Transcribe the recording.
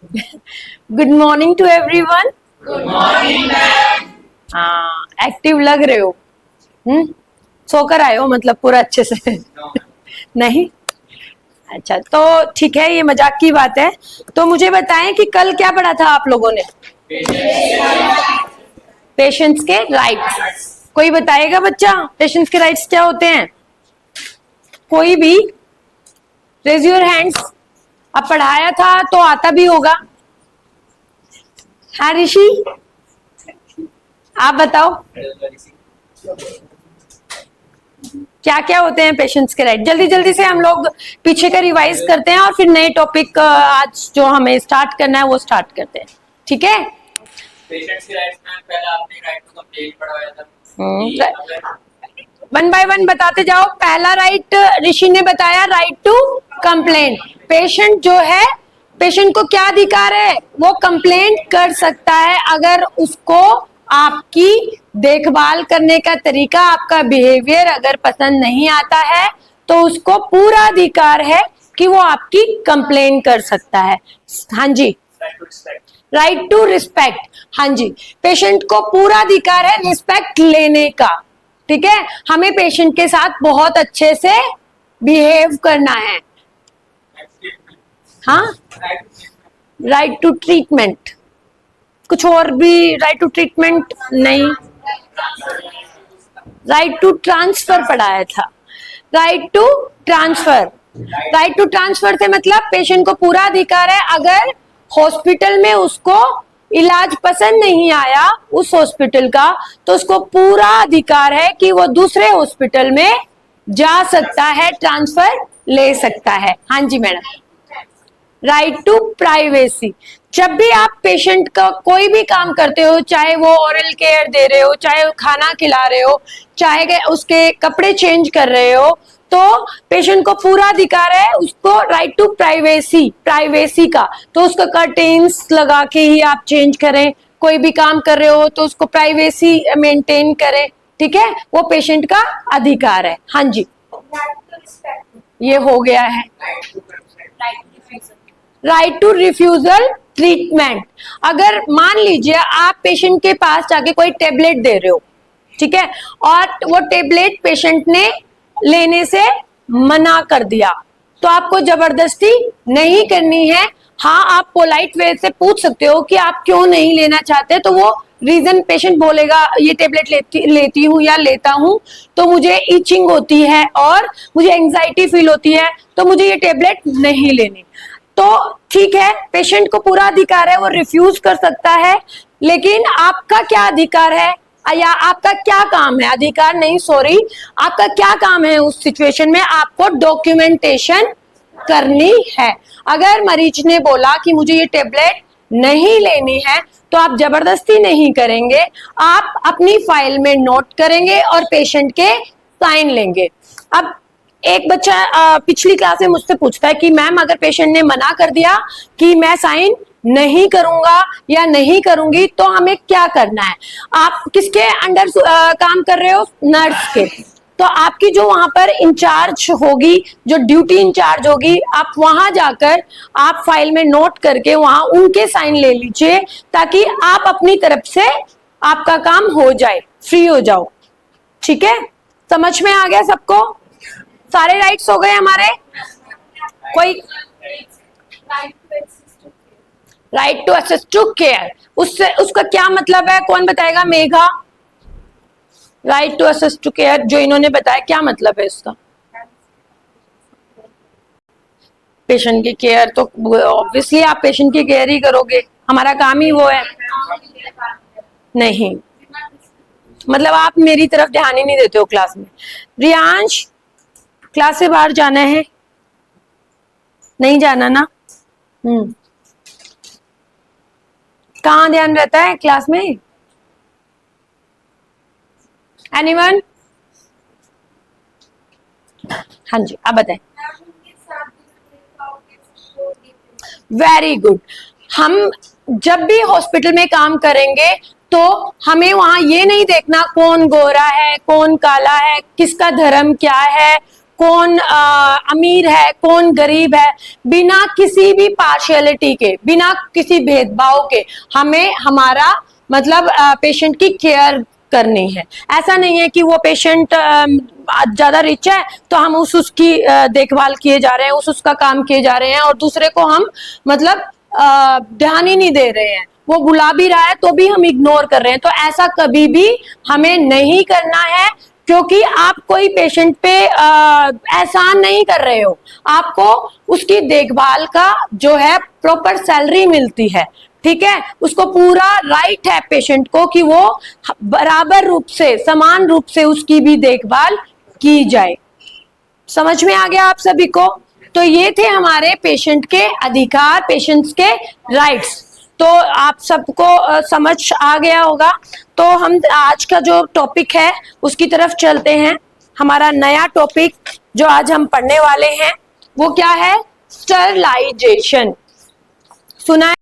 Good morning to everyone. Good morning ma'am. हाँ, active लग रहे हो। सोकर आए हो मतलब पूरा अच्छे से? नहीं, अच्छा तो ठीक है, ये मजाक की बात है। तो मुझे बताएं कि कल क्या पढ़ा था आप लोगों ने? पेशेंट्स के राइट्स। कोई बताएगा बच्चा, पेशेंट्स के राइट्स क्या होते हैं? कोई भी रेज योर हैंड्स। अब पढ़ाया था तो आता भी होगा। हाँ ऋषि, आप बताओ क्या क्या होते हैं पेशेंट्स के राइट। जल्दी जल्दी से हम लोग पीछे का रिवाइज करते हैं और फिर नए टॉपिक आज जो हमें स्टार्ट करना है वो स्टार्ट करते हैं, ठीक है? पेशेंट्स के राइट्स में पहले आपने राइट टू कंप्लेंट पढ़ाया था। वन बाय वन बताते जाओ। पहला राइट ऋषि ने बताया, राइट टू कंप्लेंट। पेशेंट जो है, पेशेंट को क्या अधिकार है? वो कंप्लेंट कर सकता है अगर उसको आपकी देखभाल करने का तरीका, आपका बिहेवियर अगर पसंद नहीं आता है तो उसको पूरा अधिकार है कि वो आपकी कंप्लेन कर सकता है। हाँ जी, राइट टू रिस्पेक्ट। हाँ जी, पेशेंट को पूरा अधिकार है रिस्पेक्ट लेने का, ठीक है? हमें पेशेंट के साथ बहुत अच्छे से बिहेव करना है। हाँ, राइट टू ट्रीटमेंट। कुछ और भी राइट टू ट्रीटमेंट नहीं, राइट टू ट्रांसफर पढ़ाया था। Right to transfer, right to transfer से मतलब पेशेंट को पूरा अधिकार है अगर हॉस्पिटल में उसको इलाज पसंद नहीं आया उस हॉस्पिटल का, तो उसको पूरा अधिकार है कि वो दूसरे हॉस्पिटल में जा सकता है, ट्रांसफर ले सकता है। हाँ जी मैडम। Right to privacy. जब भी आप पेशेंट का कोई भी काम करते हो, चाहे वो ओरल केयर दे रहे हो, चाहे वो खाना खिला रहे हो, चाहे उसके कपड़े चेंज कर रहे हो, तो पेशेंट को पूरा अधिकार है उसको राइट टू प्राइवेसी, प्राइवेसी का। तो उसको कर्टेन्स लगा के ही आप चेंज करें, कोई भी काम कर रहे हो तो उसको प्राइवेसी मेंटेन करें, ठीक है? वो पेशेंट का अधिकार है। हाँ जी, ये हो गया है। Right to refusal treatment. अगर मान लीजिए आप पेशेंट के पास जाके कोई टेबलेट दे रहे हो, ठीक है, और वो टेबलेट पेशेंट ने लेने से मना कर दिया, तो आपको जबरदस्ती नहीं करनी है। हाँ, आप पोलाइट वे से पूछ सकते हो कि आप क्यों नहीं लेना चाहते, तो वो रीजन पेशेंट बोलेगा, ये टेबलेट लेती हूँ या लेता हूँ तो मुझे इचिंग होती है और मुझे एंजाइटी फील होती है, तो मुझे ये टेबलेट नहीं लेनी। तो ठीक है, पेशेंट को पूरा अधिकार है, वो रिफ्यूज कर सकता है, लेकिन आपका क्या अधिकार है या आपका क्या काम है? अधिकार नहीं, सॉरी, आपका क्या काम है उस सिचुएशन में? आपको डॉक्यूमेंटेशन करनी है। अगर मरीज ने बोला कि मुझे ये टेबलेट नहीं लेनी है तो आप जबरदस्ती नहीं करेंगे, आप अपनी फाइल में नोट करेंगे और पेशेंट के साइन लेंगे। अब एक बच्चा पिछली क्लास में मुझसे पूछता है कि मैम अगर पेशेंट ने मना कर दिया कि मैं साइन नहीं करूंगा या नहीं करूंगी तो हमें क्या करना है? आप किसके अंडर काम कर रहे हो? नर्स के। तो आपकी जो वहां पर इंचार्ज होगी, जो ड्यूटी इंचार्ज होगी, आप वहां जाकर आप फाइल में नोट करके वहां उनके साइन ले लीजिए ताकि आप अपनी तरफ से आपका काम हो जाए, फ्री हो जाओ, ठीक है? समझ में आ गया सबको? सारे राइट्स हो गए हमारे? कोई right to access to care, उससे उसका क्या मतलब है? कौन बताएगा? Megha. Right to access to care जो इन्होंने बताया, क्या मतलब है इसका? पेशेंट की केयर, तो ऑब्वियसली आप पेशेंट की केयर ही करोगे, हमारा काम ही वो है। नहीं, मतलब आप मेरी तरफ ध्यान ही नहीं देते हो क्लास में। रियांश, क्लास से बाहर जाना है? नहीं जाना ना? कहाँ ध्यान रहता है क्लास में? एनीवन? हाँ जी, आप बताएं। Very good. हम जब भी हॉस्पिटल में काम करेंगे तो हमें वहां ये नहीं देखना कौन गोरा है, कौन काला है, किसका धर्म क्या है, कौन अमीर है, कौन गरीब है, बिना किसी भी पार्शियलिटी के, बिना किसी भेदभाव के हमें हमारा मतलब पेशेंट की केयर करनी है। ऐसा नहीं है कि वो पेशेंट ज्यादा रिच है तो हम उसकी देखभाल किए जा रहे हैं, उसका काम किए जा रहे हैं, और दूसरे को हम मतलब ध्यान ही नहीं दे रहे हैं। वो बुला भी रहा है तो भी हम इग्नोर कर रहे हैं। तो ऐसा कभी भी हमें नहीं करना है, क्योंकि आप कोई पेशेंट पे एहसान नहीं कर रहे हो, आपको उसकी देखभाल का जो है प्रॉपर सैलरी मिलती है, ठीक है। उसको पूरा राइट है पेशेंट को कि वो बराबर रूप से, समान रूप से उसकी भी देखभाल की जाए। समझ में आ गया आप सभी को? तो ये थे हमारे पेशेंट के अधिकार, पेशेंट्स के राइट्स। तो आप सबको समझ आ गया होगा। तो हम आज का जो टॉपिक है उसकी तरफ चलते हैं। हमारा नया टॉपिक जो आज हम पढ़ने वाले हैं वो क्या है? स्टरलाइजेशन। सुना है?